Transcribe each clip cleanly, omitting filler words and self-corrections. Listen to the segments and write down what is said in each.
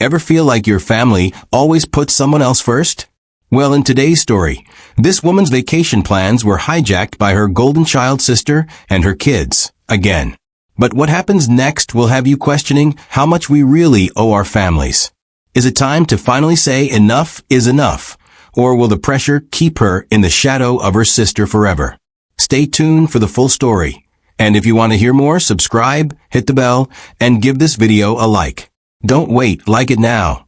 Ever feel like your family always puts someone else first? Well, in today's story, this woman's vacation plans were hijacked by her golden child sister and her kids, again. But what happens next will have you questioning how much we really owe our families. Is it time to finally say enough is enough? Or will the pressure keep her in the shadow of her sister forever? Stay tuned for the full story. And if you want to hear more, subscribe, hit the bell, and give this video a like. Don't wait, like it now.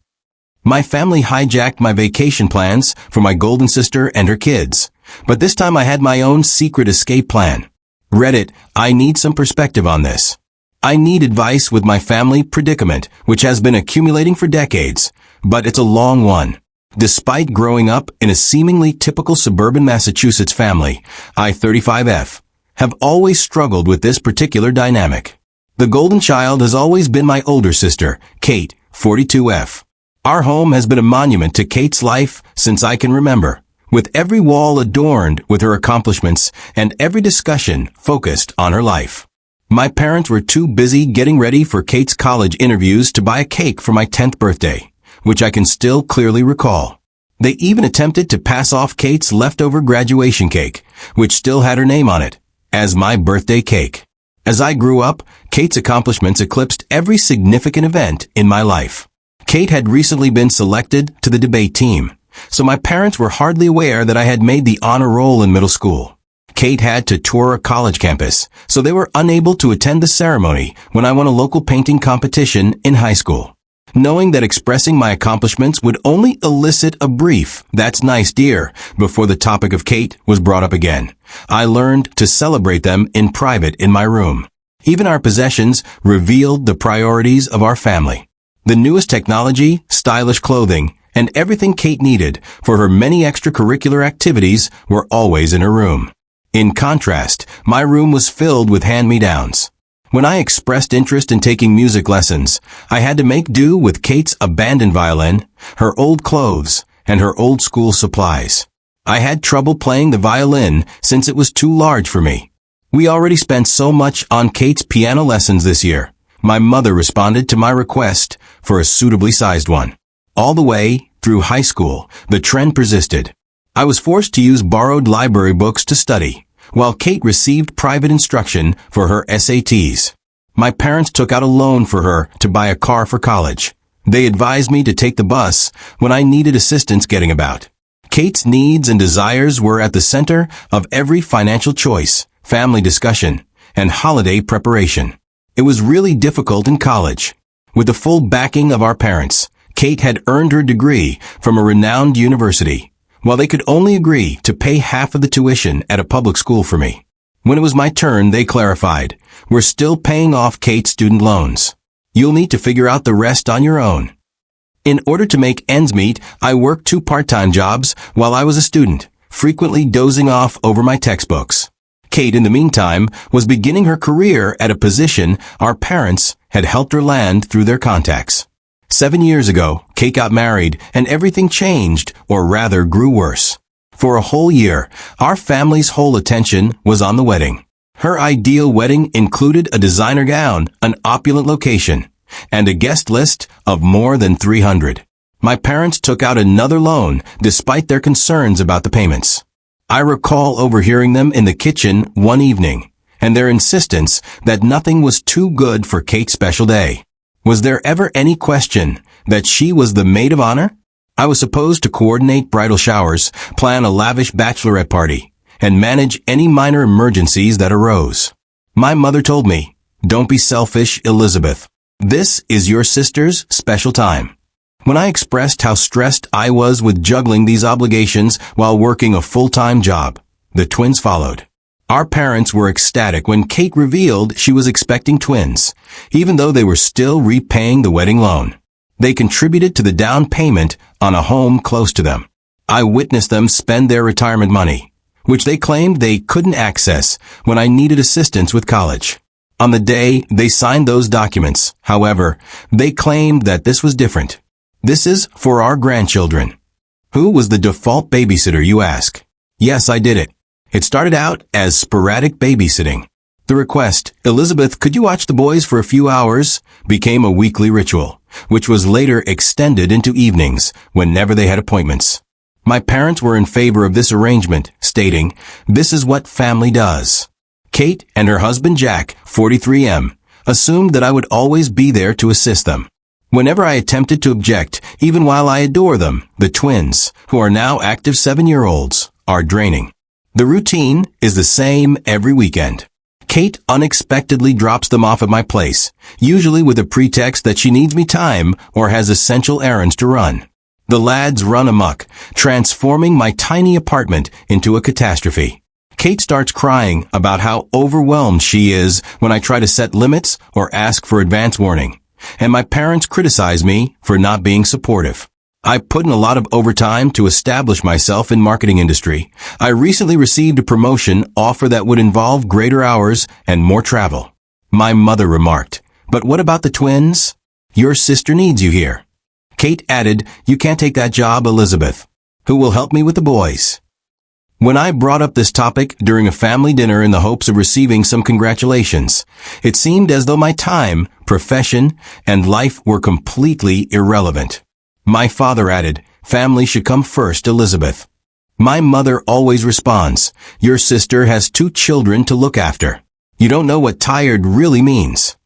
My family hijacked my vacation plans for my golden sister and her kids. But this time I had my own secret escape plan. Reddit, I need some perspective on this. I need advice with my family predicament, which has been accumulating for decades, but it's a long one. Despite growing up in a seemingly typical suburban Massachusetts family, I, 35F, have always struggled with this particular dynamic. The golden child has always been my older sister, Kate, 42F. Our home has been a monument to Kate's life since I can remember, with every wall adorned with her accomplishments and every discussion focused on her life. My parents were too busy getting ready for Kate's college interviews to buy a cake for my 10th birthday, which I can still clearly recall. They even attempted to pass off Kate's leftover graduation cake, which still had her name on it, as my birthday cake. As I grew up, Kate's accomplishments eclipsed every significant event in my life. Kate had recently been selected to the debate team, so my parents were hardly aware that I had made the honor roll in middle school. Kate had to tour a college campus, so they were unable to attend the ceremony when I won a local painting competition in high school. Knowing that expressing my accomplishments would only elicit a brief, "That's nice, dear," before the topic of Kate was brought up again, I learned to celebrate them in private in my room. Even our possessions revealed the priorities of our family. The newest technology, stylish clothing, and everything Kate needed for her many extracurricular activities were always in her room. In contrast, my room was filled with hand-me-downs. When I expressed interest in taking music lessons, I had to make do with Kate's abandoned violin, her old clothes, and her old school supplies. I had trouble playing the violin since it was too large for me. We already spent so much on Kate's piano lessons this year. My mother responded to my request for a suitably sized one. All the way through high school, the trend persisted. I was forced to use borrowed library books to study, while Kate received private instruction for her SATs. My parents took out a loan for her to buy a car for college. They advised me to take the bus when I needed assistance getting about. Kate's needs and desires were at the center of every financial choice, family discussion, and holiday preparation. It was really difficult in college. With the full backing of our parents, Kate had earned her degree from a renowned university, while they could only agree to pay half of the tuition at a public school for me. When it was my turn, they clarified, "We're still paying off Kate's student loans. You'll need to figure out the rest on your own." In order to make ends meet, I worked 2 part-time jobs while I was a student, frequently dozing off over my textbooks. Kate, in the meantime, was beginning her career at a position our parents had helped her land through their contacts. 7 years ago, Kate got married, and everything changed, or rather grew worse. For a whole year, our family's whole attention was on the wedding. Her ideal wedding included a designer gown, an opulent location, and a guest list of more than 300. My parents took out another loan despite their concerns about the payments. I recall overhearing them in the kitchen one evening, and their insistence that nothing was too good for Kate's special day. Was there ever any question that she was the maid of honor? I was supposed to coordinate bridal showers, plan a lavish bachelorette party, and manage any minor emergencies that arose. My mother told me, "Don't be selfish, Elizabeth. This is your sister's special time." When I expressed how stressed I was with juggling these obligations while working a full-time job, the twins followed. Our parents were ecstatic when Kate revealed she was expecting twins, even though they were still repaying the wedding loan. They contributed to the down payment on a home close to them. I witnessed them spend their retirement money, which they claimed they couldn't access when I needed assistance with college. On the day they signed those documents, however, they claimed that this was different. "This is for our grandchildren." Who was the default babysitter, you ask? Yes, I did it. It started out as sporadic babysitting. The request, "Elizabeth, could you watch the boys for a few hours?" became a weekly ritual, which was later extended into evenings whenever they had appointments. My parents were in favor of this arrangement, stating, "This is what family does." Kate and her husband Jack, 43M, assumed that I would always be there to assist them. Whenever I attempted to object, even while I adore them, the twins, who are now active 7-year-olds, are draining. The routine is the same every weekend. Kate unexpectedly drops them off at my place, usually with a pretext that she needs me time or has essential errands to run. The lads run amok, transforming my tiny apartment into a catastrophe. Kate starts crying about how overwhelmed she is when I try to set limits or ask for advance warning, and my parents criticize me for not being supportive. I put in a lot of overtime to establish myself in marketing industry. I recently received a promotion offer that would involve greater hours and more travel. My mother remarked, "But what about the twins? Your sister needs you here." Kate added, "You can't take that job, Elizabeth. Who will help me with the boys?" When I brought up this topic during a family dinner in the hopes of receiving some congratulations, it seemed as though my time, profession, and life were completely irrelevant. My father added, "Family should come first, Elizabeth." My mother always responds, "Your sister has 2 children to look after. You don't know what tired really means."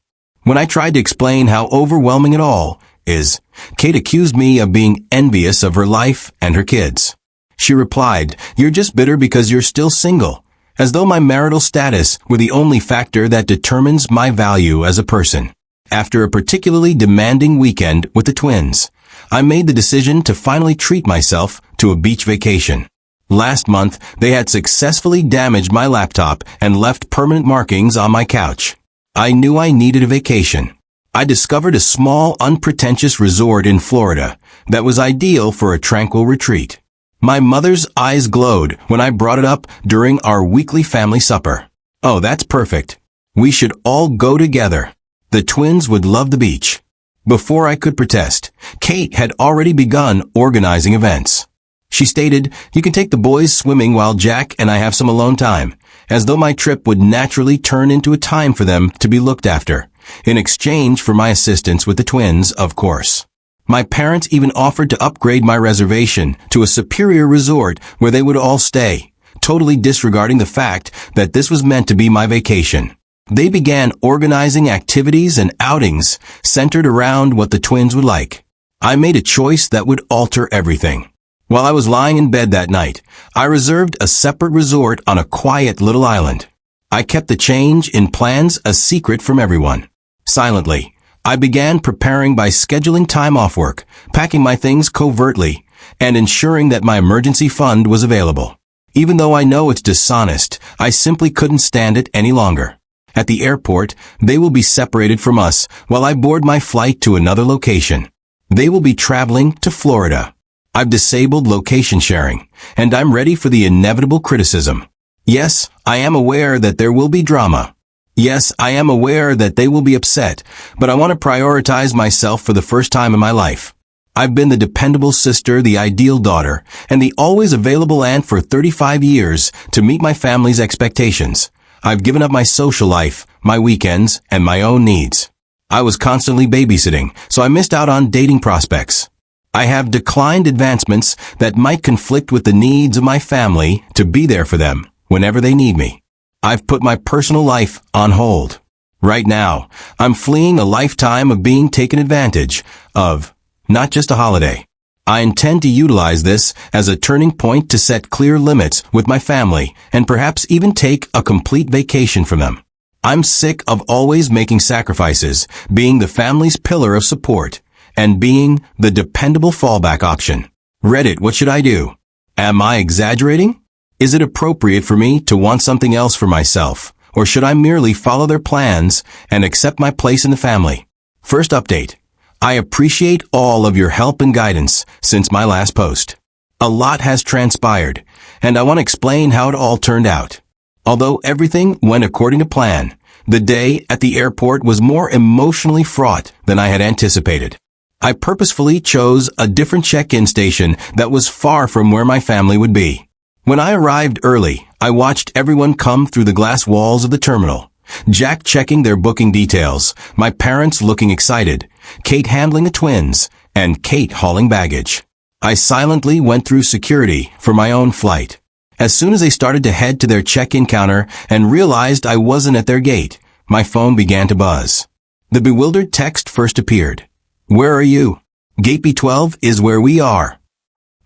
When I tried to explain how overwhelming it all is, Kate accused me of being envious of her life and her kids. She replied, "You're just bitter because you're still single," as though my marital status were the only factor that determines my value as a person. After a particularly demanding weekend with the twins, I made the decision to finally treat myself to a beach vacation. Last month, they had successfully damaged my laptop and left permanent markings on my couch. I knew I needed a vacation. I discovered a small, unpretentious resort in Florida that was ideal for a tranquil retreat. My mother's eyes glowed when I brought it up during our weekly family supper. "Oh, that's perfect. We should all go together. The twins would love the beach." Before I could protest, Kate had already begun organizing events. She stated, "You can take the boys swimming while Jack and I have some alone time," as though my trip would naturally turn into a time for them to be looked after, in exchange for my assistance with the twins, of course. My parents even offered to upgrade my reservation to a superior resort where they would all stay, totally disregarding the fact that this was meant to be my vacation. They began organizing activities and outings centered around what the twins would like. I made a choice that would alter everything. While I was lying in bed that night, I reserved a separate resort on a quiet little island. I kept the change in plans a secret from everyone. Silently, I began preparing by scheduling time off work, packing my things covertly, and ensuring that my emergency fund was available. Even though I know it's dishonest, I simply couldn't stand it any longer. At the airport, they will be separated from us while I board my flight to another location. They will be traveling to Florida. I've disabled location sharing, and I'm ready for the inevitable criticism. Yes, I am aware that there will be drama. Yes, I am aware that they will be upset, but I want to prioritize myself for the first time in my life. I've been the dependable sister, the ideal daughter, and the always available aunt for 35 years to meet my family's expectations. I've given up my social life, my weekends, and my own needs. I was constantly babysitting, so I missed out on dating prospects. I have declined advancements that might conflict with the needs of my family to be there for them whenever they need me. I've put my personal life on hold. Right now, I'm fleeing a lifetime of being taken advantage of, not just a holiday. I intend to utilize this as a turning point to set clear limits with my family and perhaps even take a complete vacation from them. I'm sick of always making sacrifices, being the family's pillar of support, and being the dependable fallback option. Reddit, what should I do? Am I exaggerating? Is it appropriate for me to want something else for myself, or should I merely follow their plans and accept my place in the family? First update. I appreciate all of your help and guidance since my last post. A lot has transpired, and I want to explain how it all turned out. Although everything went according to plan, the day at the airport was more emotionally fraught than I had anticipated. I purposefully chose a different check-in station that was far from where my family would be. When I arrived early, I watched everyone come through the glass walls of the terminal, Jack checking their booking details, my parents looking excited, Kate handling the twins, and Kate hauling baggage. I silently went through security for my own flight. As soon as they started to head to their check-in counter and realized I wasn't at their gate, my phone began to buzz. The bewildered text first appeared. Where are you? Gate B12 is where we are.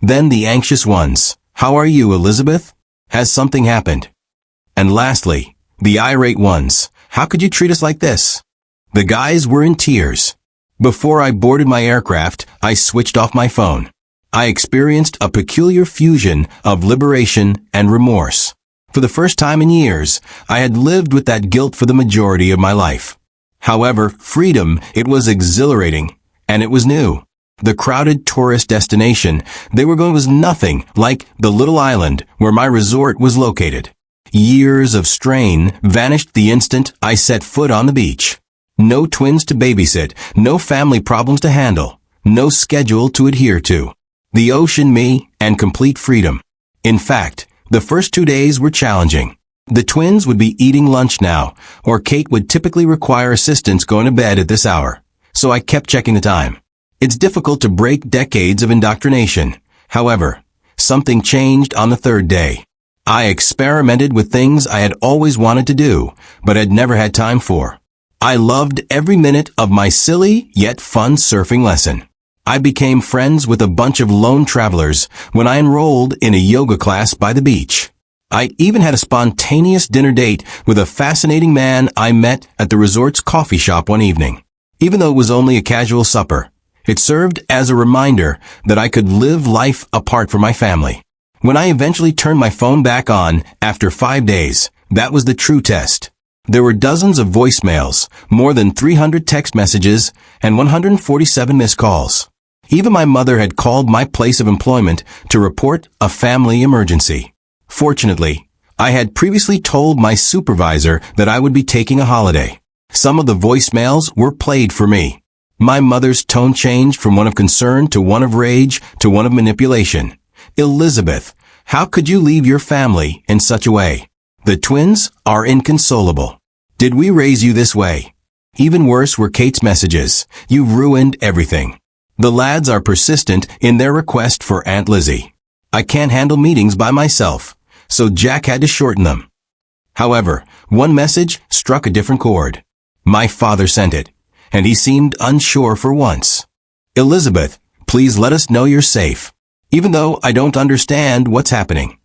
Then the anxious ones. How are you, Elizabeth? Has something happened? And lastly, the irate ones. How could you treat us like this? The guys were in tears. Before I boarded my aircraft, I switched off my phone. I experienced a peculiar fusion of liberation and remorse. For the first time in years, I had lived with that guilt for the majority of my life. However, freedom, it was exhilarating, and it was new. The crowded tourist destination they were going was nothing like the little island where my resort was located. Years of strain vanished the instant I set foot on the beach. No twins to babysit, no family problems to handle, no schedule to adhere to. The ocean, me, and complete freedom. In fact, the first 2 days were challenging. The twins would be eating lunch now, or Kate would typically require assistance going to bed at this hour. So I kept checking the time. It's difficult to break decades of indoctrination. However, something changed on the third day. I experimented with things I had always wanted to do, but had never had time for. I loved every minute of my silly yet fun surfing lesson. I became friends with a bunch of lone travelers when I enrolled in a yoga class by the beach. I even had a spontaneous dinner date with a fascinating man I met at the resort's coffee shop one evening. Even though it was only a casual supper, it served as a reminder that I could live life apart from my family. When I eventually turned my phone back on after 5 days, that was the true test. There were dozens of voicemails, more than 300 text messages, and 147 missed calls. Even my mother had called my place of employment to report a family emergency. Fortunately, I had previously told my supervisor that I would be taking a holiday. Some of the voicemails were played for me. My mother's tone changed from one of concern to one of rage to one of manipulation. Elizabeth, how could you leave your family in such a way? The twins are inconsolable. Did we raise you this way? Even worse were Kate's messages. You've ruined everything. The lads are persistent in their request for Aunt Lizzie. I can't handle meetings by myself, so Jack had to shorten them. However, one message struck a different chord. My father sent it, and he seemed unsure for once. Elizabeth, please let us know you're safe, even though I don't understand what's happening.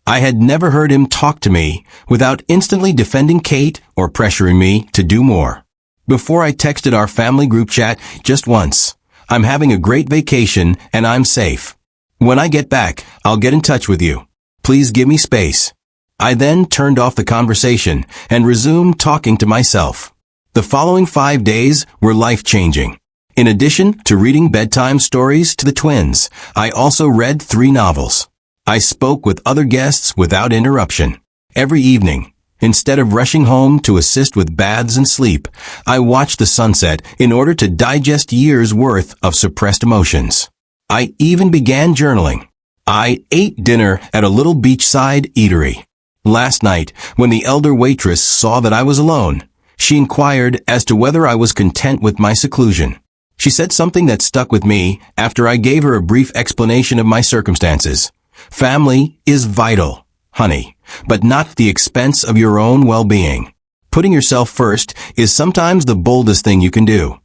I had never heard him talk to me without instantly defending Kate or pressuring me to do more. Before I texted our family group chat just once, I'm having a great vacation and I'm safe. When I get back, I'll get in touch with you. Please give me space. I then turned off the conversation and resumed talking to myself. The following 5 days were life-changing. In addition to reading bedtime stories to the twins, I also read 3 novels. I spoke with other guests without interruption. Every evening, instead of rushing home to assist with baths and sleep, I watched the sunset in order to digest years' worth of suppressed emotions. I even began journaling. I ate dinner at a little beachside eatery. Last night, when the elder waitress saw that I was alone, she inquired as to whether I was content with my seclusion. She said something that stuck with me after I gave her a brief explanation of my circumstances. Family is vital, honey, but not at the expense of your own well-being. Putting yourself first is sometimes the boldest thing you can do.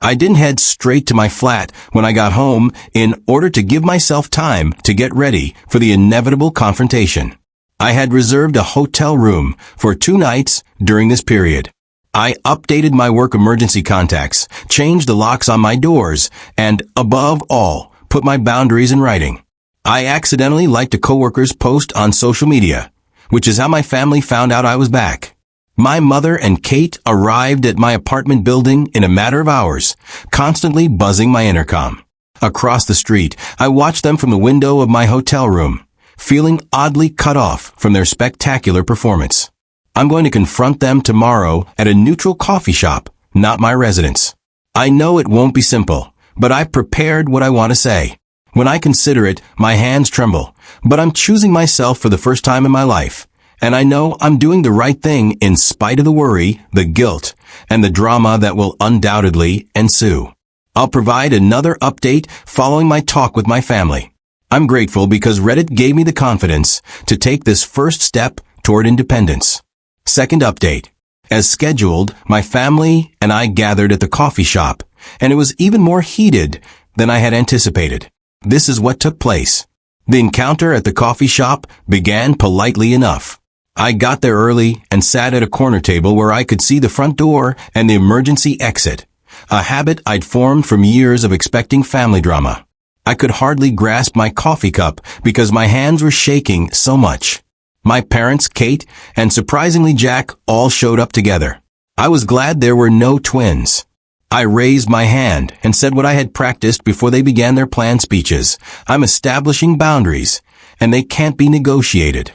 I didn't head straight to my flat when I got home in order to give myself time to get ready for the inevitable confrontation. I had reserved a hotel room for 2 nights during this period. I updated my work emergency contacts, changed the locks on my doors, and, above all, put my boundaries in writing. I accidentally liked a coworker's post on social media, which is how my family found out I was back. My mother and Kate arrived at my apartment building in a matter of hours, constantly buzzing my intercom. Across the street, I watched them from the window of my hotel room, feeling oddly cut off from their spectacular performance. I'm going to confront them tomorrow at a neutral coffee shop, not my residence. I know it won't be simple, but I've prepared what I want to say. When I consider it, my hands tremble, but I'm choosing myself for the first time in my life, And I know I'm doing the right thing in spite of the worry, the guilt, and the drama that will undoubtedly ensue. I'll provide another update following my talk with my family. I'm grateful because Reddit gave me the confidence to take this first step toward independence. Second update. As scheduled, my family and I gathered at the coffee shop, and it was even more heated than I had anticipated. This is what took place. The encounter at the coffee shop began politely enough. I got there early and sat at a corner table where I could see the front door and the emergency exit, a habit I'd formed from years of expecting family drama. I could hardly grasp my coffee cup because my hands were shaking so much. My parents, Kate, and surprisingly Jack all showed up together. I was glad there were no twins. I raised my hand and said what I had practiced before they began their planned speeches. I'm establishing boundaries, and they can't be negotiated.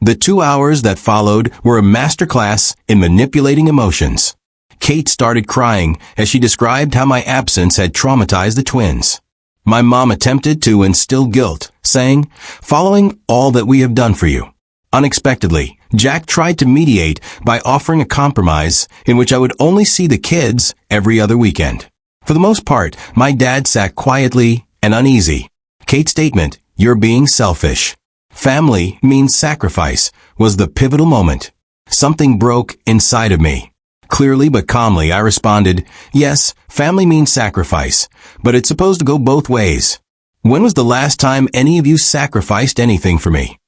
The 2 hours that followed were a masterclass in manipulating emotions. Kate started crying as she described how my absence had traumatized the twins. My mom attempted to instill guilt, saying, "Following all that we have done for you." Unexpectedly, Jack tried to mediate by offering a compromise in which I would only see the kids every other weekend. For the most part, my dad sat quietly and uneasy. Kate's statement, "You're being selfish. Family means sacrifice," was the pivotal moment. Something broke inside of me. Clearly but calmly, I responded, "Yes, family means sacrifice, but it's supposed to go both ways. When was the last time any of you sacrificed anything for me?"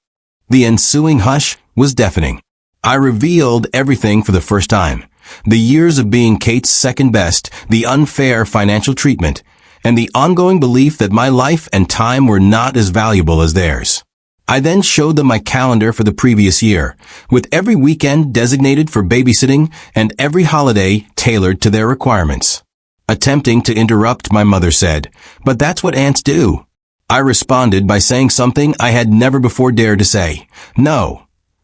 The ensuing hush was deafening. I revealed everything for the first time. The years of being Kate's second best, the unfair financial treatment, and the ongoing belief that my life and time were not as valuable as theirs. I then showed them my calendar for the previous year, with every weekend designated for babysitting and every holiday tailored to their requirements. Attempting to interrupt, my mother said, "But that's what aunts do." I responded by saying something I had never before dared to say. "No,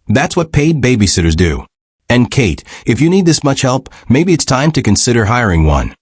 that's what paid babysitters do. And Kate, if you need this much help, maybe it's time to consider hiring one."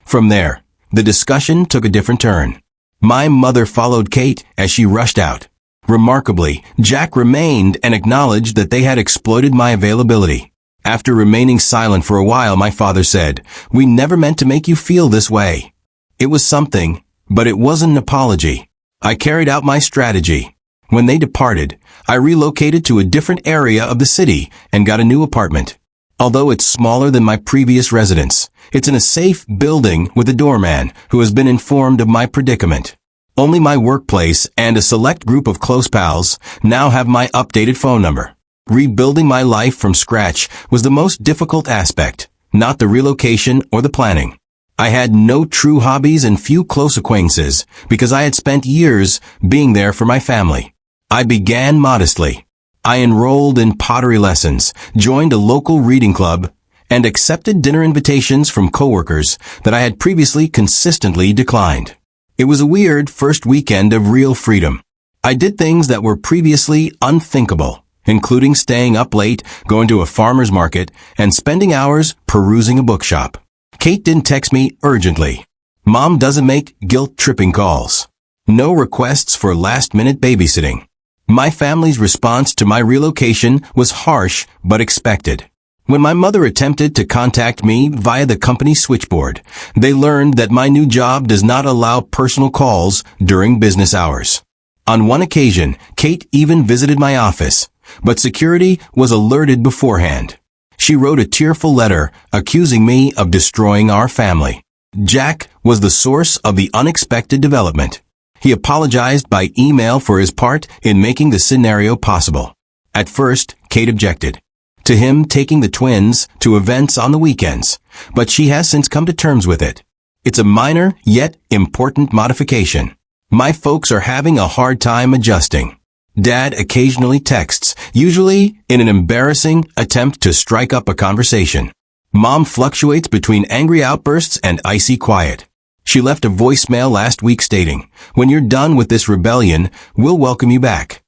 From there, the discussion took a different turn. My mother followed Kate as she rushed out. Remarkably, Jack remained and acknowledged that they had exploited my availability. After remaining silent for a while, my father said, "We never meant to make you feel this way." It was something, but it wasn't an apology. I carried out my strategy. When they departed, I relocated to a different area of the city and got a new apartment. Although it's smaller than my previous residence, it's in a safe building with a doorman who has been informed of my predicament. Only my workplace and a select group of close pals now have my updated phone number. Rebuilding my life from scratch was the most difficult aspect, not the relocation or the planning. I had no true hobbies and few close acquaintances because I had spent years being there for my family. I began modestly. I enrolled in pottery lessons, joined a local reading club, and accepted dinner invitations from coworkers that I had previously consistently declined. It was a weird first weekend of real freedom. I did things that were previously unthinkable, including staying up late, going to a farmer's market, and spending hours perusing a bookshop. Kate didn't text me urgently. Mom doesn't make guilt-tripping calls. No requests for last-minute babysitting. My family's response to my relocation was harsh but expected. When my mother attempted to contact me via the company switchboard, they learned that my new job does not allow personal calls during business hours. On one occasion, Kate even visited my office, but security was alerted beforehand. She wrote a tearful letter accusing me of destroying our family. Jack was the source of the unexpected development. He apologized by email for his part in making the scenario possible. At first, Kate objected to him taking the twins to events on the weekends, but she has since come to terms with it. It's a minor, yet important modification. My folks are having a hard time adjusting. Dad occasionally texts, usually in an embarrassing attempt to strike up a conversation. Mom fluctuates between angry outbursts and icy quiet. She left a voicemail last week stating, "When you're done with this rebellion, we'll welcome you back."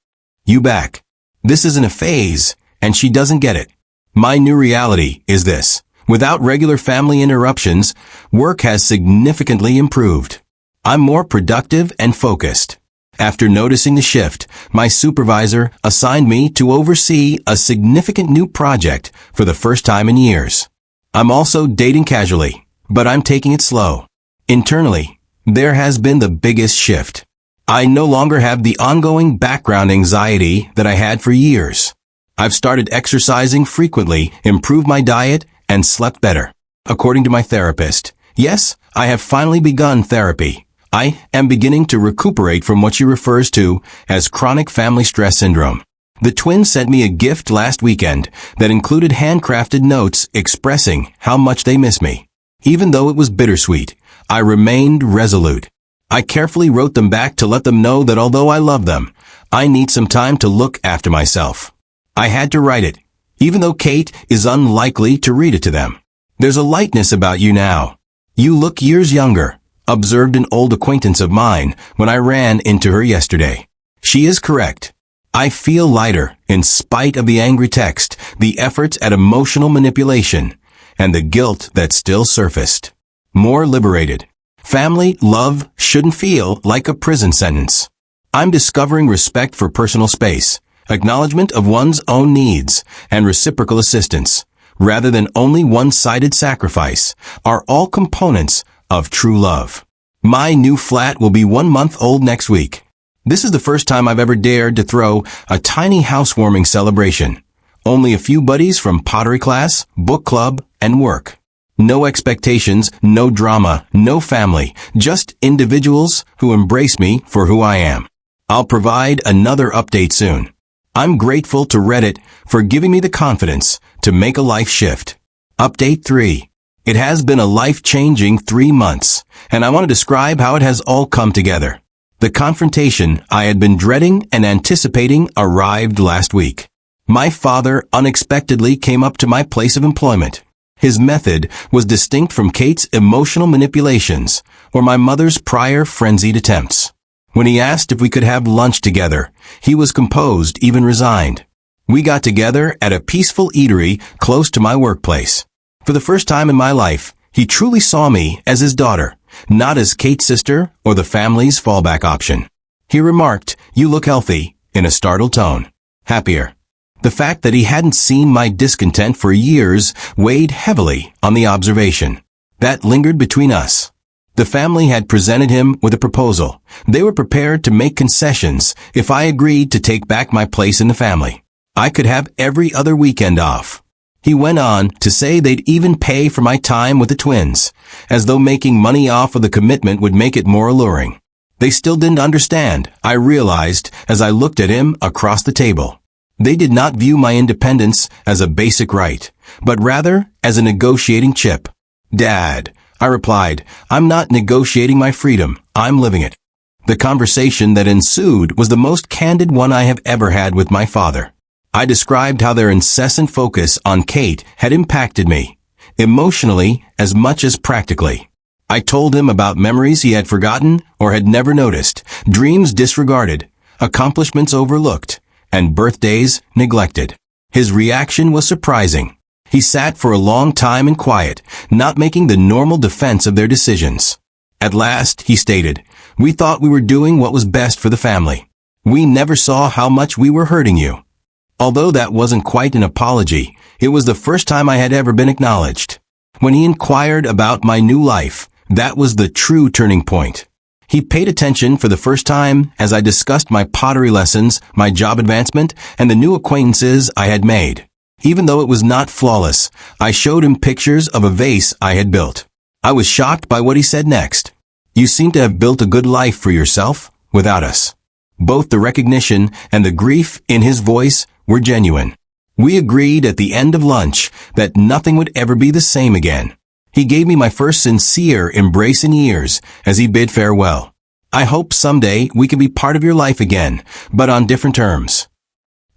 You back. This isn't a phase, and she doesn't get it. My new reality is this. Without regular family interruptions, work has significantly improved. I'm more productive and focused. After noticing the shift, my supervisor assigned me to oversee a significant new project for the first time in years. I'm also dating casually, but I'm taking it slow. Internally, there has been the biggest shift. I no longer have the ongoing background anxiety that I had for years. I've started exercising frequently, improved my diet, and slept better. According to my therapist, yes, I have finally begun therapy. I am beginning to recuperate from what she refers to as chronic family stress syndrome. The twins sent me a gift last weekend that included handcrafted notes expressing how much they miss me. Even though it was bittersweet, I remained resolute. I carefully wrote them back to let them know that although I love them, I need some time to look after myself. I had to write it, even though Kate is unlikely to read it to them. There's a lightness about you now. You look years younger, observed an old acquaintance of mine when I ran into her yesterday. She is correct. I feel lighter in spite of the angry text, the efforts at emotional manipulation, and the guilt that still surfaced. More liberated. Family love shouldn't feel like a prison sentence. I'm discovering respect for personal space, acknowledgement of one's own needs, and reciprocal assistance, rather than only one-sided sacrifice, are all components of true love. My new flat will be 1 month old next week. This is the first time I've ever dared to throw a tiny housewarming celebration. Only a few buddies from pottery class, book club, and work. No expectations, no drama, no family, just individuals who embrace me for who I am. I'll provide another update soon. I'm grateful to Reddit for giving me the confidence to make a life shift. Update 3. It has been a life-changing 3 months, and I want to describe how it has all come together. The confrontation I had been dreading and anticipating arrived last week. My father unexpectedly came up to my place of employment. His method was distinct from Kate's emotional manipulations or my mother's prior frenzied attempts. When he asked if we could have lunch together, he was composed, even resigned. We got together at a peaceful eatery close to my workplace. For the first time in my life, he truly saw me as his daughter, not as Kate's sister or the family's fallback option. He remarked, "You look healthy," in a startled tone. Happier. The fact that he hadn't seen my discontent for years weighed heavily on the observation. That lingered between us. The family had presented him with a proposal. They were prepared to make concessions if I agreed to take back my place in the family. I could have every other weekend off. He went on to say they'd even pay for my time with the twins, as though making money off of the commitment would make it more alluring. They still didn't understand, I realized as I looked at him across the table. They did not view my independence as a basic right, but rather as a negotiating chip. "Dad," I replied, "I'm not negotiating my freedom, I'm living it." The conversation that ensued was the most candid one I have ever had with my father. I described how their incessant focus on Kate had impacted me, emotionally as much as practically. I told him about memories he had forgotten or had never noticed, dreams disregarded, accomplishments overlooked, and birthdays neglected. His reaction was surprising. He sat for a long time in quiet, not making the normal defense of their decisions. At last, he stated, "We thought we were doing what was best for the family. We never saw how much we were hurting you." Although that wasn't quite an apology, it was the first time I had ever been acknowledged. When he inquired about my new life, that was the true turning point. He paid attention for the first time as I discussed my pottery lessons, my job advancement, and the new acquaintances I had made. Even though it was not flawless, I showed him pictures of a vase I had built. I was shocked by what he said next. "You seem to have built a good life for yourself without us." Both the recognition and the grief in his voice were genuine. We agreed at the end of lunch that nothing would ever be the same again. He gave me my first sincere embrace in years as he bid farewell. "I hope someday we can be part of your life again, but on different terms."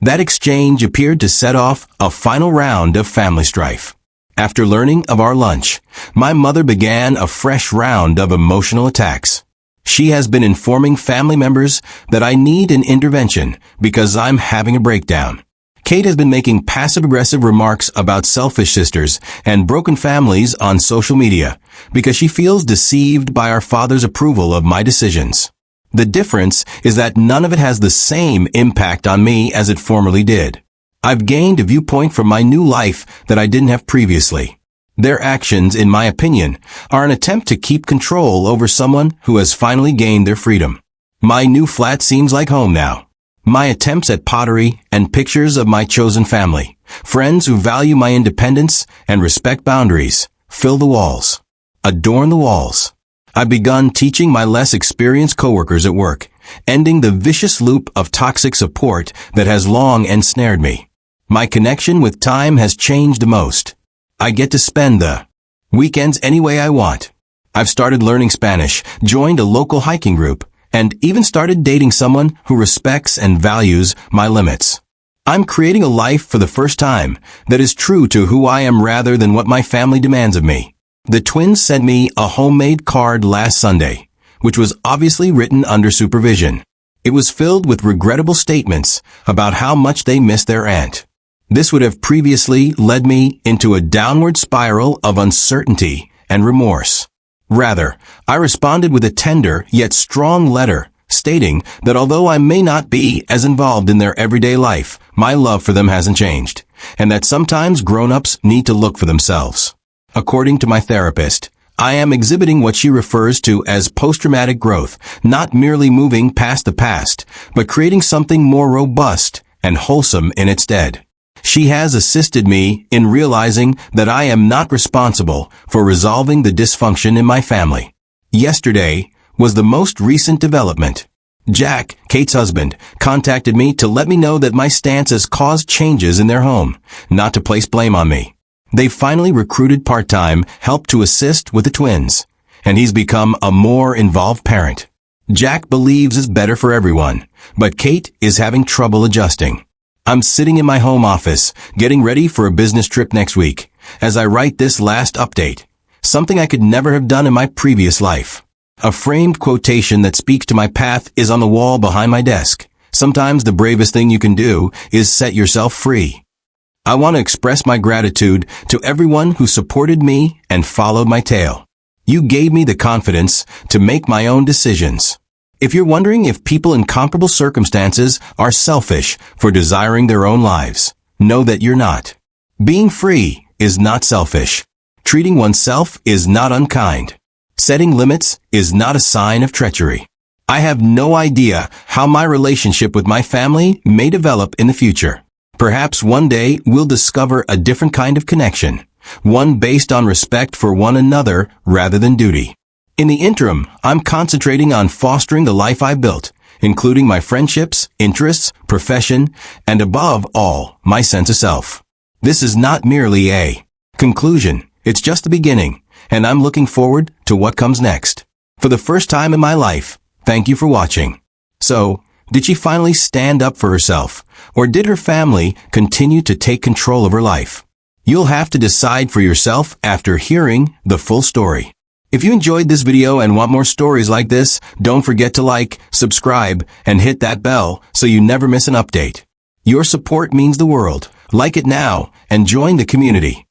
That exchange appeared to set off a final round of family strife. After learning of our lunch, my mother began a fresh round of emotional attacks. She has been informing family members that I need an intervention because I'm having a breakdown. Kate has been making passive-aggressive remarks about selfish sisters and broken families on social media because she feels deceived by our father's approval of my decisions. The difference is that none of it has the same impact on me as it formerly did. I've gained a viewpoint from my new life that I didn't have previously. Their actions, in my opinion, are an attempt to keep control over someone who has finally gained their freedom. My new flat seems like home now. My attempts at pottery and pictures of my chosen family, friends who value my independence and respect boundaries, fill the walls. Adorn the walls. I've begun teaching my less experienced coworkers at work, ending the vicious loop of toxic support that has long ensnared me. My connection with time has changed the most. I get to spend the weekends any way I want. I've started learning Spanish, joined a local hiking group, and even started dating someone who respects and values my limits. I'm creating a life for the first time that is true to who I am rather than what my family demands of me. The twins sent me a homemade card last Sunday, which was obviously written under supervision. It was filled with regrettable statements about how much they miss their aunt. This would have previously led me into a downward spiral of uncertainty and remorse. Rather, I responded with a tender yet strong letter stating that although I may not be as involved in their everyday life, my love for them hasn't changed, and that sometimes grown-ups need to look for themselves. According to my therapist, I am exhibiting what she refers to as post-traumatic growth, not merely moving past the past, but creating something more robust and wholesome in its stead. She has assisted me in realizing that I am not responsible for resolving the dysfunction in my family. Yesterday was the most recent development. Jack, Kate's husband, contacted me to let me know that my stance has caused changes in their home, not to place blame on me. They finally recruited part-time help to assist with the twins, and he's become a more involved parent. Jack believes it's better for everyone, but Kate is having trouble adjusting. I'm sitting in my home office, getting ready for a business trip next week, as I write this last update, something I could never have done in my previous life. A framed quotation that speaks to my path is on the wall behind my desk. Sometimes the bravest thing you can do is set yourself free. I want to express my gratitude to everyone who supported me and followed my tale. You gave me the confidence to make my own decisions. If you're wondering if people in comparable circumstances are selfish for desiring their own lives, know that you're not. Being free is not selfish. Treating oneself is not unkind. Setting limits is not a sign of treachery. I have no idea how my relationship with my family may develop in the future. Perhaps one day we'll discover a different kind of connection, one based on respect for one another rather than duty. In the interim, I'm concentrating on fostering the life I built, including my friendships, interests, profession, and above all, my sense of self. This is not merely a conclusion, it's just the beginning, and I'm looking forward to what comes next. For the first time in my life, thank you for watching. So, did she finally stand up for herself, or did her family continue to take control of her life? You'll have to decide for yourself after hearing the full story. If you enjoyed this video and want more stories like this, don't forget to like, subscribe, and hit that bell so you never miss an update. Your support means the world. Like it now and join the community.